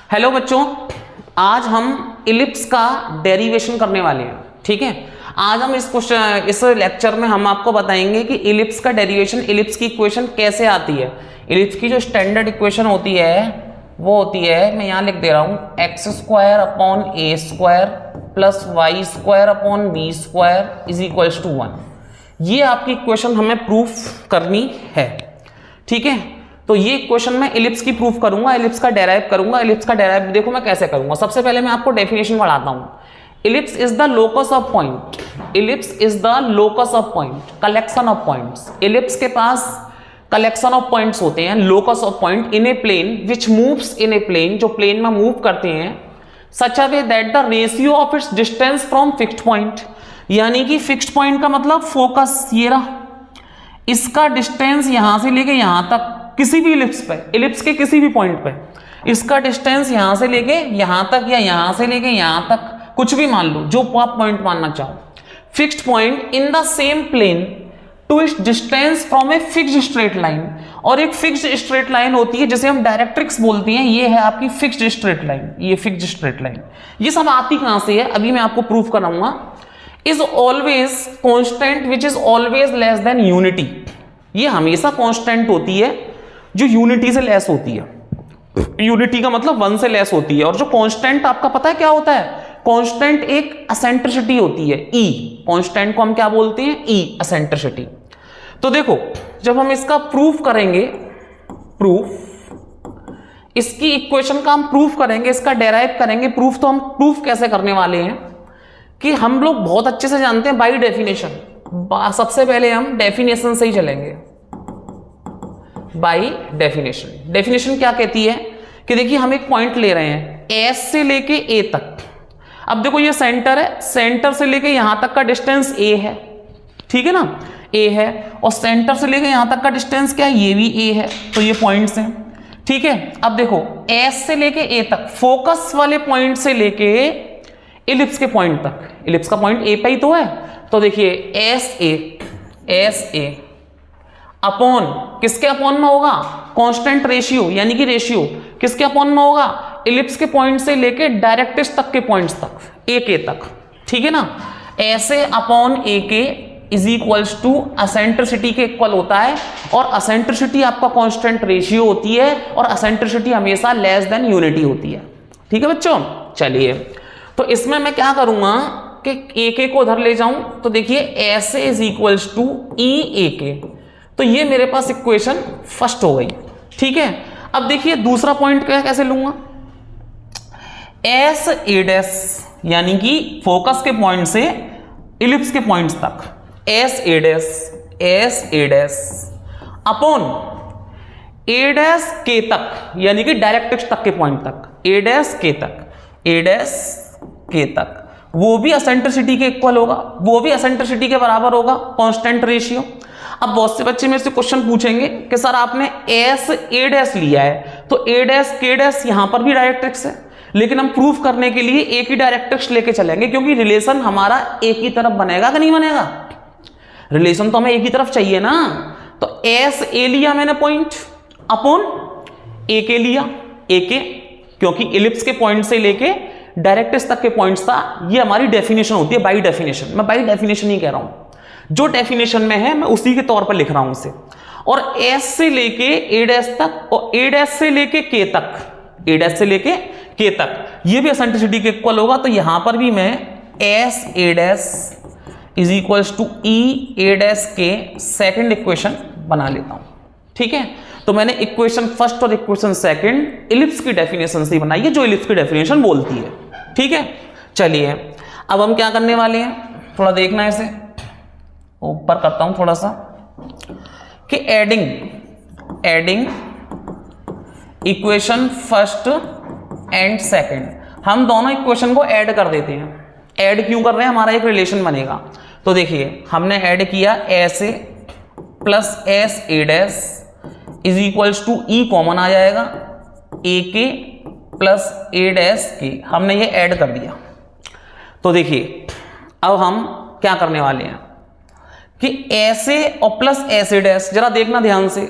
Hello बच्चों, आज हम इलिप्स का डेरिवेशन करने वाले हैं। ठीक है, आज हम इस लेक्चर में हम आपको बताएंगे कि इलिप्स का डेरिवेशन, इलिप्स की इक्वेशन कैसे आती है। इलिप्स की जो स्टैंडर्ड इक्वेशन होती है वो होती है, मैं यहाँ लिख दे रहा हूँ, x square upon a square plus Y square upon b square is equals to 1। ये आपकी इक्वेशन हमें प्रूफ करनी है। ठीक है, तो ये इक्वेशन में इलिप्स की प्रूफ करूंगा, इलिप्स का डेराइव करूंगा। इलिप्स का डेराइव देखो मैं कैसे करूंगा। सबसे पहले मैं आपको डेफिनेशन पढ़ाता हूं। Ellipse is the locus of point. Ellipse is the locus of point, collection of points. Ellipse के पास कलेक्शन ऑफ पॉइंट्स होते हैं, locus of point in a plane which moves in a plane, जो plane में move करते हैं, such a way that the ratio of its distance from fixed point, यानी कि फिक्स्ड पॉइंट का मतलब फोकस ये रहा, इसका डिस्टेंस यहां से लेके यहां तक, किसी भी इलिप्स पे, इलिप्स के किसी भी पॉइंट पे, इसका डिस्टेंस यहां से लेके यहां तक या यहां से लेके यहां तक, कुछ भी मान लो, जो आप पॉइंट मानना चाहो, fixed point in the same plane to its distance from a fixed straight line. और एक फिक्स्ड स्ट्रेट लाइन होती है जिसे हम डायरेक्ट्रिक्स बोलते हैं, ये है आपकी फिक्स्ड स्ट्रेट लाइन। ये फिक्स्ड स्ट्रेट लाइन ये सब आती कहां से है, अभी मैं आपको प्रूफ कराऊंगा। Is always constant which is always less than unity. ये हमेशा कॉन्स्टेंट होती है जो यूनिटी से लेस होती है। यूनिटी का मतलब 1 से लेस होती है। और जो कांस्टेंट आपका पता है क्या होता है, कांस्टेंट एक एसेंट्रिसिटी होती है, ई। कांस्टेंट को हम क्या बोलते हैं, ई, एसेंट्रिसिटी। तो देखो, जब हम इसका प्रूफ करेंगे, प्रूफ, इसकी इक्वेशन का हम प्रूफ करेंगे, इसका डेराइव करेंगे प्रूफ। तो हम प्रूफ कैसे करने वाले हैं कि हम लोग बहुत अच्छे से जानते हैं बाय डेफिनेशन। सबसे पहले हम डेफिनेशन से ही चलेंगे, बाय डेफिनेशन। डेफिनेशन क्या कहती है कि देखिए हम एक पॉइंट ले रहे हैं एस से लेके ए तक। अब देखो ये सेंटर है, सेंटर से लेके यहां तक का डिस्टेंस ए है, ठीक है ना, ए है। और सेंटर से लेके यहां तक का डिस्टेंस क्या है, ये भी ए है। तो ये पॉइंट्स हैं, ठीक है। अब देखो एस से लेके ए तक, फोकस वाले पॉइंट से लेके इलिप्स के पॉइंट तक, इलिप्स का पॉइंट ए पे ही तो है। तो देखिए एस ए अपॉन, किसके अपॉन में होगा, कांस्टेंट रेशियो, यानी कि रेशियो किसके अपॉन में होगा, इलिप्स के पॉइंट से लेके डायरेक्ट्रिक्स तक के पॉइंट्स तक, ए के तक, ठीक है ना। ऐसे अपॉन ए के इज इक्वल्स टू एसेंट्रिसिटी के इक्वल होता है। और एसेंट्रिसिटी आपका कांस्टेंट रेशियो होती है, और एसेंट्रिसिटी हमेशा लेस देन यूनिटी होती है। ठीक है बच्चों, चलिए तो इसमें मैं क्या करूंगा कि ए के को उधर ले जाऊं। तो देखिए ऐसे इज इक्वल्स टू ई ए के, तो ये मेरे पास इक्वेशन फर्स्ट हो गई। ठीक है, अब देखिए दूसरा पॉइंट कैसे लूंगा, एस ए डैश, यानी कि फोकस के पॉइंट से इलिप्स के पॉइंट्स तक, S A dash upon A dash के तक, यानी कि डायरेक्ट्रिक्स तक के पॉइंट तक, ए डैश के तक, वो भी एसेंट्रिसिटी के इक्वल होगा, वो भी एसेंट्रिसिटी के बराबर होगा, कांस्टेंट रेशियो। अब बहुत से बच्चे मेरे से क्वेश्चन पूछेंगे कि सर आपने एस ए डैश लिया है, तो ए डैश के डैश यहां पर भी डायरेक्ट्रिक्स है, लेकिन हम प्रूफ करने के लिए एक ही डायरेक्ट्रिक्स लेके चलेंगे, क्योंकि रिलेशन हमारा एक ही तरफ बनेगा कि नहीं बनेगा, रिलेशन तो हमें एक ही तरफ चाहिए ना। तो एस ए लिया मैंने पॉइंट, अपॉन ए के लिया, ए के, क्योंकि इलिप्स के पॉइंट से लेके डायरेक्ट्रिक्स तक के पॉइंट्स था। ये हमारी डेफिनेशन होती है, बाई डेफिनेशन। मैं बाई डेफिनेशन ही कह रहा हूं, जो डेफिनेशन में है मैं उसी के तौर पर लिख रहा हूं उसे। और एस से लेके ए डैश तक, और ए डैश से लेके के तक, ए डैश से लेके के तक, ये भी एसेंट्रिसिटी के इक्वल होगा। तो यहां पर भी मैं S A dash is equals to E A dash के सेकंड इक्वेशन बना लेता हूं। ठीक है, तो मैंने इक्वेशन फर्स्ट और इक्वेशन सेकंड इलिप्स की डेफिनेशन से बनाई है, जो इलिप्स की डेफिनेशन बोलती है। ठीक है, चलिए अब हम क्या करने वाले हैं, थोड़ा देखना है, इसे ऊपर करता हूं थोड़ा सा, कि adding equation first and second, हम दोनों इक्वेशन को ऐड कर देते हैं। ऐड क्यों कर रहे हैं, हमारा एक रिलेशन बनेगा। तो देखिए हमने ऐड किया S A plus S A dash is equals to E, common आ जाएगा, ए के प्लस ए डैश के, हमने ये ऐड कर दिया। तो देखिए अब हम क्या करने वाले हैं कि ऐसे और प्लस ऐसे डैश, जरा देखना ध्यान से,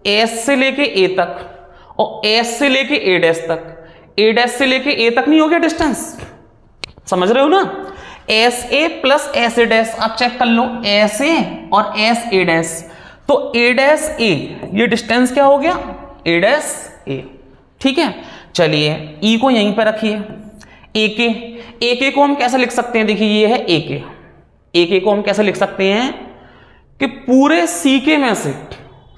एस से लेके ए तक और एस से लेके ए डैश तक, ए डैश से लेके ए तक नहीं हो गया डिस्टेंस, समझ रहे हो ना। S A plus S A dash, आप चेक कर लो, एस ए और एस ए डैश, तो ए डैश ए, ये डिस्टेंस क्या हो गया, ए डैश ए। ठीक है, चलिए ई को यहीं पे रखिए, ए के को हम कैसे लिख सकते हैं, देखिए ये है ए के को हम कैसे लिख सकते हैं कि पूरे सी के में से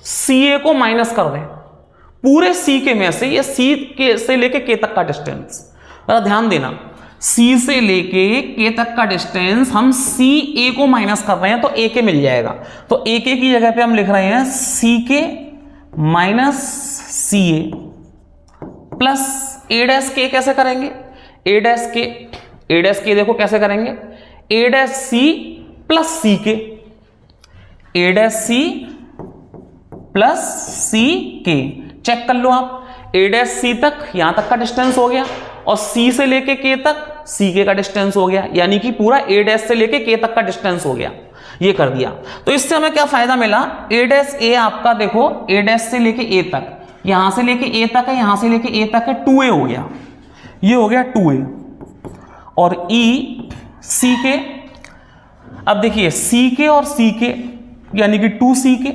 सी ए को माइनस कर दें, पूरे सी के में से, ये सी के से लेके के तक का डिस्टेंस, जरा ध्यान देना, सी से लेके के तक का डिस्टेंस हम सी ए को माइनस कर रहे हैं तो ए के मिल जाएगा, तो ए के की जगह पे हम लिख रहे हैं सी के माइनस सी ए प्लस ए डैश के। कैसे करेंगे, ए डैश के देखो कैसे करेंगे, ए डैश सी प्लस सी के, ए डैश सी प्लस सी के, चेक कर लो आप, ए डैश सी तक यहां तक का डिस्टेंस हो गया और सी से लेके के तक सी के का डिस्टेंस हो गया, यानी कि पूरा ए डैश से लेके के तक का डिस्टेंस हो गया, ये कर दिया। तो इससे हमें क्या फायदा मिला, ए डैश ए आपका देखो ए डैश से लेके ए तक, यहां से लेके ए तक है, यहां से लेके ए तक है, 2a हो गया, ये हो गया 2a, और ई सी के, अब देखिए सी के और सी के यानी कि 2c के,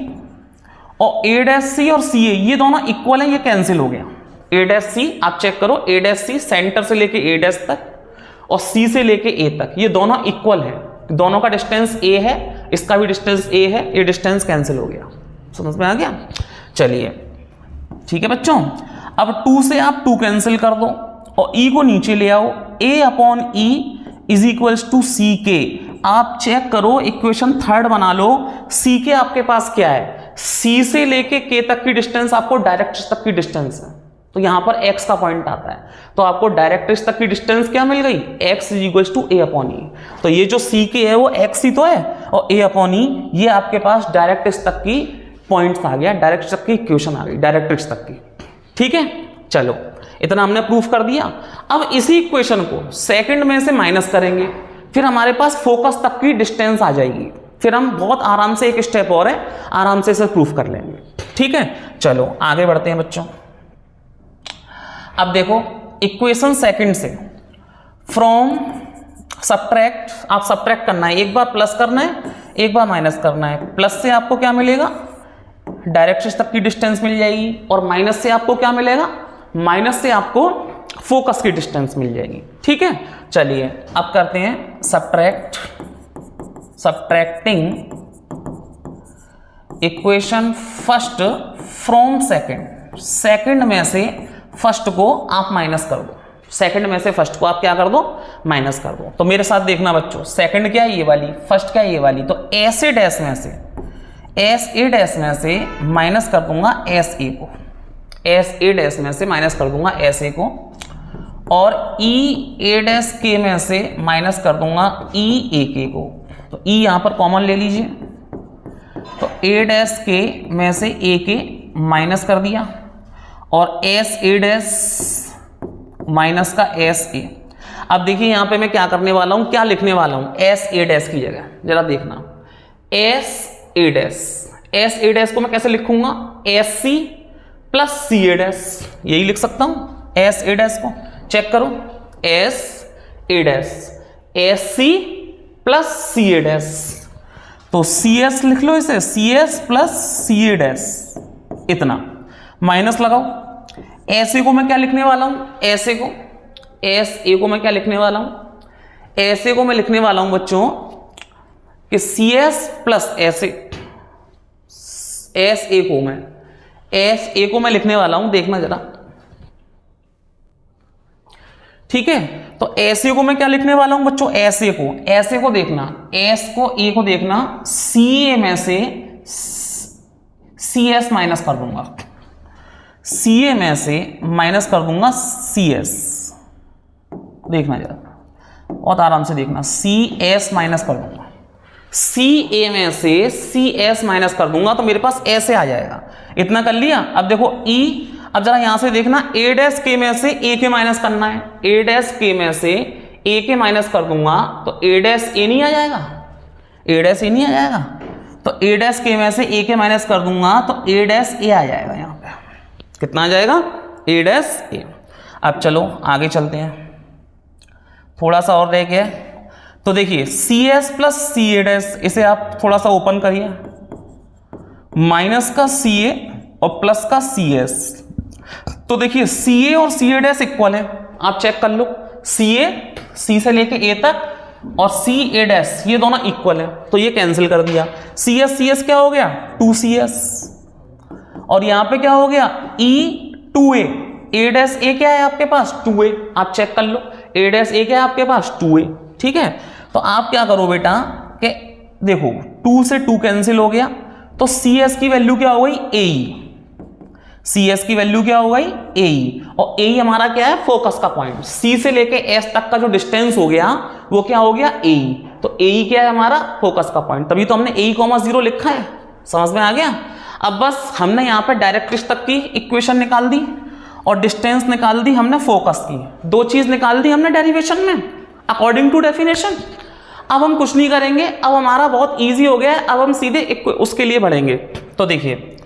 और ए डैश सी और सी ए ये दोनों इक्वल है, ये कैंसिल हो गया, ए डैश सी आप चेक करो, ए डैश सी सेंटर से लेके ए डैश तक और सी से लेके ए तक ये दोनों इक्वल है, दोनों का डिस्टेंस ए है, इसका भी डिस्टेंस ए है, ये डिस्टेंस कैंसिल हो गया, समझ में आ गया। चलिए ठीक है बच्चों, अब 2 से आप 2 कैंसिल कर दो और e को नीचे ले आओ, a upon E is equals to C के। आप चेक करो, इक्वेशन थर्ड बना लो, सी के आपके पास क्या है, सी से लेके के तक की डिस्टेंस आपको डायरेक्ट्रिक्स तक की डिस्टेंस है, तो यहां पर x का पॉइंट आता है, तो आपको डायरेक्ट्रिक्स तक की डिस्टेंस क्या मिल गई, x is equals to a upon E. तो ये जो सी के है वो x ही तो है, और a अपॉन ई ये आपके पास डायरेक्ट्रिक्स तक की पॉइंट्स आ गया, डायरेक्ट्रिक्स तक की इक्वेशन आ गई, डायरेक्ट्रिक्स तक की। ठीक है, चलो इतना हमने प्रूफ कर दिया। अब इसी इक्वेशन को सेकंड में से माइनस करेंगे, फिर हमारे पास फोकस तक की डिस्टेंस आ जाएगी, फिर हम बहुत आराम से, एक स्टेप और है, आराम से इसे प्रूफ कर लेंगे। ठीक है, चलो आगे बढ़ते हैं बच्चों। अब देखो इक्वेशन सेकंड से फ्रॉम सब्ट्रैक्ट, आप सब्ट्रैक्ट करना है, एक बार प्लस करना है, एक बार माइनस करना है। प्लस से आपको क्या मिलेगा, डायरेक्ट्रिक्स तक की डिस्टेंस मिल जाएगी, और माइनस से आपको क्या मिलेगा, माइनस से आपको फोकस की डिस्टेंस मिल जाएगी। ठीक है, चलिए अब करते हैं subtracting equation first from second. Second में से फर्स्ट को आप माइनस कर दो, सेकंड में से फर्स्ट को आप क्या कर दो, माइनस कर दो। तो मेरे साथ देखना बच्चों, सेकंड क्या है ये वाली, फर्स्ट क्या है ये वाली, तो एस ए डैश में से, एस ए डैश में से माइनस कर दूंगा एस ए को, एस ए डैश में से माइनस कर दूंगा एस ए को, और ई ए डैश के में से माइनस कर दूंगा ई ए के को। तो ई यहां पर कॉमन ले लीजिए, तो ए डैश के में से ए के माइनस कर दिया, और एस ए डैश माइनस का एस ए। अब देखिए यहां पे मैं क्या करने वाला हूं, क्या लिखने वाला हूं, एस ए डैश की जगह जरा देखना, S A dash, S A dash को मैं कैसे लिखूंगा, S C plus C A dash, यही लिख सकता हूं एस ए डैश को। चेक करो, S A dash, S C plus C A dash, तो सी एस लिख लो इसे, C S plus C A dash, इतना माइनस लगाओ। एस ए को मैं क्या लिखने वाला हूं, एस ए को, एस ए को मैं क्या लिखने वाला हूं, एस ए को मैं लिखने वाला हूं बच्चों कि C S plus S A, S A को मैं, एस ए को मैं लिखने वाला हूं, देखना जरा। ठीक है, तो एस ए को मैं क्या लिखने वाला हूं बच्चों, एस ए को, एस ए को देखना, एस को ए को देखना, सी ए में से सी एस माइनस कर दूंगा, सी ए में से माइनस कर दूंगा सी एस, देखना जरा बहुत आराम से देखना, सी एस माइनस कर दूंगा, सी ए में से सी एस माइनस कर दूंगा, तो मेरे पास ऐसे आ जाएगा। इतना कर लिया। अब देखो ई, अब जरा यहां से देखना, ए डैश के में से ए के माइनस करना है, ए डैश के में से ए के माइनस कर दूंगा, तो ए डैश ए नहीं आ जाएगा, ए डैश ए नहीं आ जाएगा, तो ए डैश के में से ए के माइनस कर दूंगा, तो ए डैश ए आ जाएगा। यहां पे कितना आ जाएगा, ए डैश ए। अब चलो आगे चलते हैं, थोड़ा सा और रह गया। तो देखिए CS प्लस CA डैश, इसे आप थोड़ा सा ओपन करिए, माइनस का CA और प्लस का CS। तो देखिए CA और CA डैश इक्वल है, आप चेक कर लो, CA C से लेके A तक और CA डैश ये दोनों इक्वल है, तो ये कैंसिल कर दिया। CS CS क्या हो गया 2CS, और यहां पे क्या हो गया E 2A, A dash A क्या है आपके पास 2A, आप चेक कर लो, A डैश A क्या है आपके पास 2A। ठीक है, तो आप क्या करो बेटा कि देखो 2 से 2 कैंसिल हो गया, तो CS की वैल्यू क्या हो गई AE, CS की वैल्यू क्या हो गई AE, और AE हमारा क्या है फोकस का पॉइंट, C से लेके S तक का जो डिस्टेंस हो गया वो क्या हो गया AE, तो AE क्या है हमारा फोकस का पॉइंट, तभी तो हमने AE, 0 लिखा है, समझ में आ गया। अब बस हमने यहाँ पे डायरेक्ट्रिक्स तक की इक्वेशन निकाल दी और डिस्टेंस निकाल दी हमने फोकस की, दो चीज निकाल दी हमने डेरिवेशन में अकॉर्डिंग टू डेफिनेशन। अब हम कुछ नहीं करेंगे, अब हमारा बहुत इजी हो गया है, अब हम सीधे उसके लिए बढ़ेंगे। तो देखिए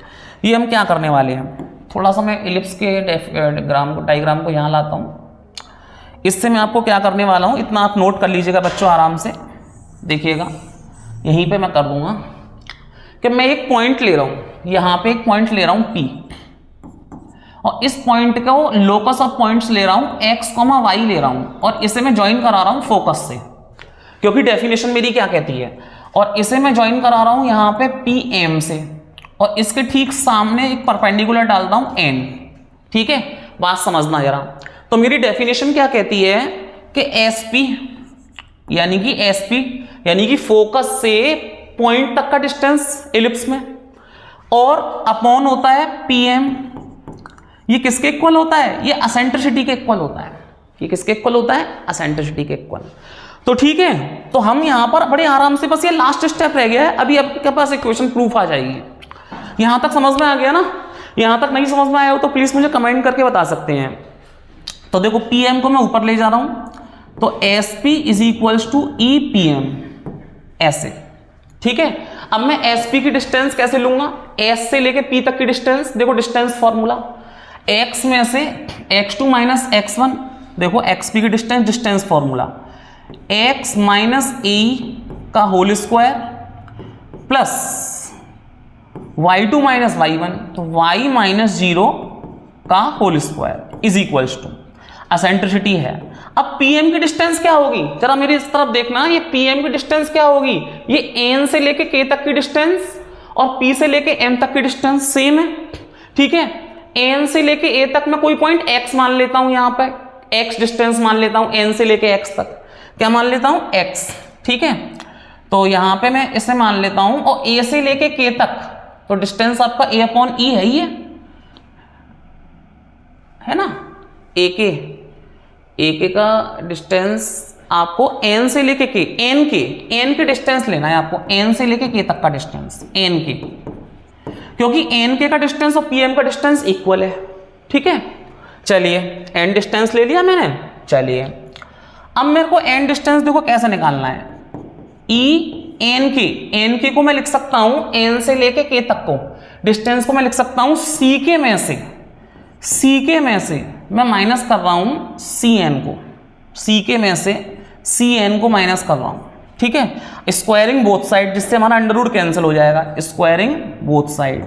ये हम क्या करने वाले हैं, थोड़ा सा मैं इलिप्स के डायग्राम को यहाँ लाता हूँ, इससे मैं आपको क्या करने वाला हूँ इतना आप नोट कर लीजिएगा बच्चों, आराम से देखिएगा। यहीं पे मैं कर दूंगा कि मैं एक पॉइंट ले रहा हूँ, यहाँ पे एक पॉइंट ले रहा हूँ P, और इस पॉइंट को लोकस ऑफ पॉइंट्स ले रहा हूँ X, Y ले रहा हूँ, और इसे मैं ज्वाइन करा रहा हूँ फोकस से, क्योंकि डेफिनेशन मेरी क्या कहती है, और इसे मैं ज्वाइन करा रहा हूँ यहाँ पे PM से, और इसके ठीक सामने एक परपेंडिकुलर डालता हूँ N। ठीक है, बात समझना जरा। तो मेरी डेफिनेशन क्या कहती है कि SP यानी कि फोकस से पॉइंट तक का डिस्टेंस इलिप्स में, और अपॉन होता है PM, ये किसके इक्वल होता है, ये एसेंट्रिसिटी के इक्वल होता है। ये किसके इक्वल होता है, एसेंट्रिसिटी के इक्वल। तो ठीक है, तो हम यहां पर बड़े आराम से, बस ये लास्ट स्टेप रह गया है, अभी आपके पास इक्वेशन प्रूफ आ जाएगी। यहां तक समझ में आ गया ना, यहां तक नहीं समझ में आया हो तो प्लीज मुझे कमेंट करके बता सकते हैं। तो देखो PM को मैं ऊपर ले जा रहा हूं, तो SP is equals to EPM ऐसे। ठीक है, अब मैं SP की डिस्टेंस कैसे लूंगा, S से लेके P तक की डिस्टेंस, देखो डिस्टेंस फॉर्मूला, X में से X2 माइनस X1, देखो XP की distance formula X minus A का whole square plus Y2 minus Y1, तो Y माइनस 0 का whole square is equals to eccentricity है। अब PM की डिस्टेंस क्या होगी, जरा मेरी इस तरफ देखना, ये PM की डिस्टेंस क्या होगी, ये N से लेके K तक की डिस्टेंस और P से लेके M तक की डिस्टेंस सेम है। ठीक है, N से लेके A तक मैं कोई पॉइंट X मान लेता हूं, यहां पे X डिस्टेंस मान लेता हूं, N से लेके X तक क्या मान लेता हूं X। ठीक है, तो यहां पे मैं इसे मान लेता हूं, और A से लेके K तक तो डिस्टेंस आपका A अपॉन E है ही है ना, AK का डिस्टेंस आपको N से लेके K, N के डिस्टेंस लेना है आपको, N से लेके K तक का डिस्टेंस N के, क्योंकि NK का डिस्टेंस और PM का डिस्टेंस इक्वल है। ठीक है, चलिए N डिस्टेंस ले लिया मैंने। चलिए अब मेरे को N डिस्टेंस देखो कैसे निकालना है, NK को मैं लिख सकता हूं N से लेके K तक को डिस्टेंस को मैं लिख सकता हूं CK में से मैं माइनस कर रहा हूं CN को, CK में से CN को माइनस कर रहा हूं। ठीक है, स्क्वायरिंग बोथ साइड, जिससे हमारा अंडर रूट कैंसिल हो जाएगा, स्क्वायरिंग बोथ साइड,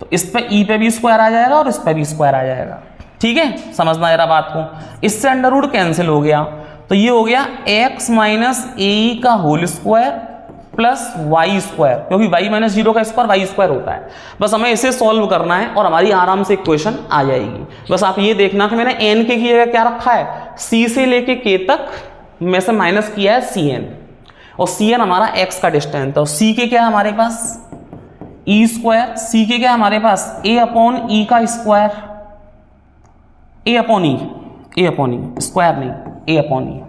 तो इस पे E पे भी स्क्वायर आ जाएगा और इस पे भी स्क्वायर आ जाएगा। ठीक है, समझना जरा बात को, इससे अंडर रूट कैंसिल हो गया, तो ये हो गया X माइनस AE का whole square plus Y square, क्योंकि Y माइनस 0 का स्क्वायर Y स्क्वायर होता है। बस हमें इसे सॉल्व करना है और हमारी आराम से इक्वेशन आ जाएगी। बस आप ये देखना कि मैंने N के की जगह क्या रखा है, C से लेके K तक में से माइनस किया है CN, और CN हमारा X का डिस्टेंस, तो C के क्या है हमारे पास E स्क्वायर, C के क्या है हमारे पास A अपॉन E का square, A upon E square नहीं, A अपॉन E।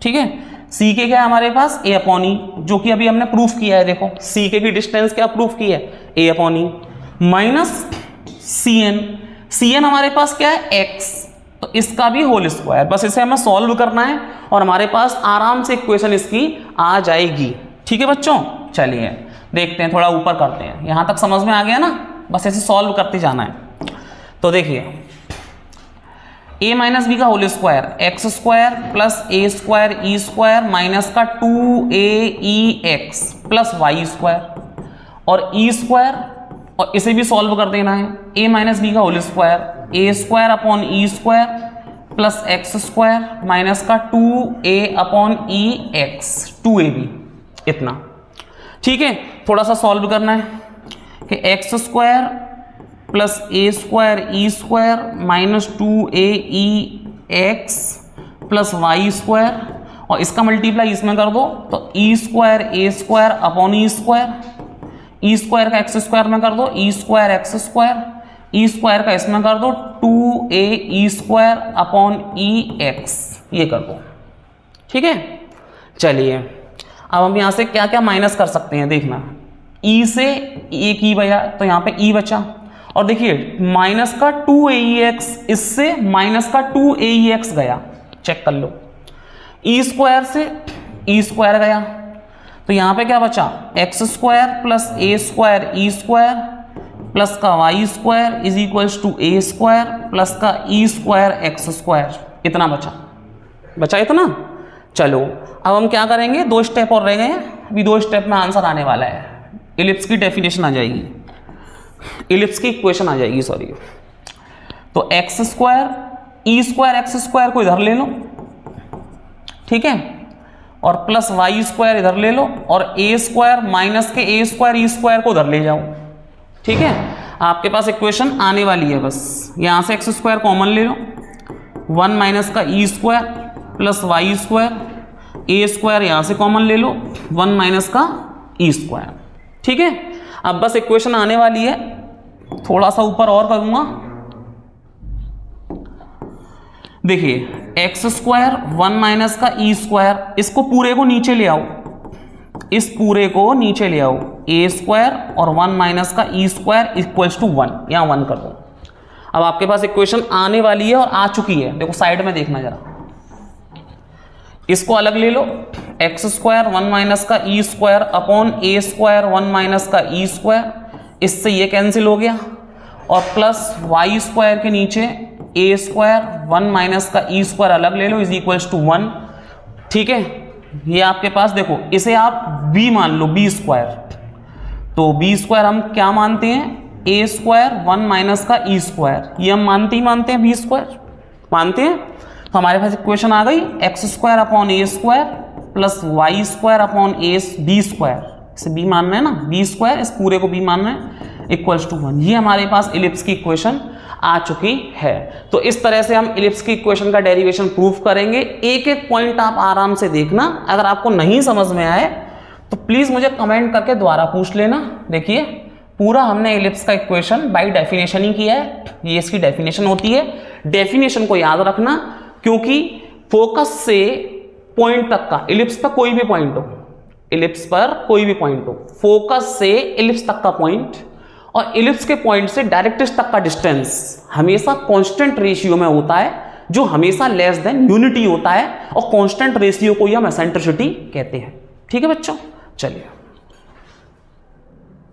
ठीक है, C के क्या है हमारे पास A अपॉन E, जो कि अभी हमने प्रूफ किया है। देखो C के की डिस्टेंस क्या प्रूफ की है, A upon E minus CN हमारे पास क्या है X, तो इसका भी होल स्क्वायर। बस इसे हमें सॉल्व करना है और हमारे पास आराम से इक्वेशन इसकी आ जाएगी। ठीक है बच्चों, चलिए देखते हैं, थोड़ा ऊपर करते हैं। यहां तक समझ में आ गया ना, बस ऐसे सॉल्व करते जाना है। तो देखिए a माइनस बी का whole square X square plus ए स्क्वायर ई स्क्वायर माइनस का 2aex प्लस वाई स्क्वायर और ई स्क्वायर, और इसे भी सॉल्व कर देना है। a माइनस बी का whole square A square upon E square plus X square minus का 2a अपॉन ई एक्स 2ab, इतना। ठीक है, थोड़ा सा सॉल्व करना है कि एक्स स्क्वायर प्लस ए स्क्वायर ई square minus 2aex plus Y square, और इसका मल्टीप्लाई इसमें कर दो तो E square A square upon E square, E square का एक्स स्क्वायर में कर दो ई स्क्वायर एक्स स्क्वायर, ई स्क्वायर का इसमें कर दो 2ae स्क्वायर अपॉन ई एक्स, ये कर दो। ठीक है, चलिए अब हम यहाँ से क्या क्या माइनस कर सकते हैं देखना। ई से एक ई बचा तो यहाँ पे ई बचा, और देखिए माइनस का 2aex, इससे माइनस का 2aex गया, चेक कर लो। ई स्क्वायर से ई स्क्वायर गया तो यहाँ पे क्या बचा एक्स स्क्वायर प्लस ए स्क्वायर ई स्क्वायर प्लस का y square is equals to a square plus का ई स्क्वायर एक्स स्क्वायर, इतना बचा इतना। चलो अब हम क्या करेंगे, 2 स्टेप और रह गए हैं, अभी 2 स्टेप में आंसर आने वाला है। इलिप्स की डेफिनेशन आ जाएगी, इलिप्स की इक्वेशन आ जाएगी, सॉरी। तो एक्स स्क्वायर ई स्क्वायर एक्स स्क्वायर को इधर ले लो, ठीक है, और प्लस वाई स्क्वायर इधर ले लो, और ए स्क्वायर माइनस के ए स्क्वायर ई स्क्वायर को उधर ले जाओ। ठीक है, आपके पास इक्वेशन आने वाली है, बस यहां से एक्स स्क्वायर कॉमन ले लो, 1 माइनस का e square plus Y square, A square यहां से कॉमन ले लो, 1 माइनस का ई स्क्वायर। ठीक है, अब बस इक्वेशन आने वाली है, थोड़ा सा ऊपर और करूंगा। देखिए एक्स स्क्वायर 1 माइनस का ई स्क्वायर, इसको पूरे को नीचे ले आओ, इस पूरे को नीचे ले आओ, ए स्क्वायर और 1 माइनस का ई स्क्वायर इक्वल्स टू 1, यहां 1 कर दो। अब आपके पास इक्वेशन आने वाली है और आ चुकी है, देखो साइड में देखना जरा, इसको अलग ले लो, एक्स स्क्वायर 1 माइनस का e square upon a square 1 minus का ई स्क्वायर, इससे ये कैंसिल हो गया, और प्लस वाई स्क्वायर के नीचे ए स्क्वायर 1 माइनस का ई स्क्वायर अलग ले लो इज इक्वल्स टू 1। ठीक है, ये आपके पास देखो, इसे आप b मान लो, b स्क्वायर, तो b स्क्वायर हम क्या मानते हैं, ए स्क्वायर 1 माइनस का ई स्क्वायर, ये हम मानते हैं b स्क्वायर मानते हैं। तो हमारे पास इक्वेशन आ गई x square upon a square plus Y square upon a b square, इसे b मानना है ना, b स्क्वायर, इस पूरे को b मानना है, इक्वल्स टू 1। ये हमारे पास इलिप्स की इक्वेशन आ चुकी है। तो इस तरह से हम इलिप्स की इक्वेशन का डेरिवेशन प्रूफ करेंगे। एक एक पॉइंट आप आराम से देखना, अगर आपको नहीं समझ में आए तो प्लीज मुझे कमेंट करके दोबारा पूछ लेना। देखिए पूरा हमने इलिप्स का इक्वेशन बाय डेफिनेशन ही किया है, ये इसकी डेफिनेशन होती है। डेफिनेशन को याद रखना, क्योंकि फोकस से पॉइंट तक का, इलिप्स पर कोई भी पॉइंट हो, इलिप्स पर कोई भी पॉइंट हो, फोकस से इलिप्स तक का पॉइंट और इलिप्स के पॉइंट से डायरेक्ट्रिक्स तक का डिस्टेंस हमेशा कांस्टेंट रेशियो में होता है, जो हमेशा लेस देन यूनिटी होता है, और कांस्टेंट रेशियो को ही हम एसेंट्रिसिटी कहते हैं। ठीक है बच्चों, चलिए।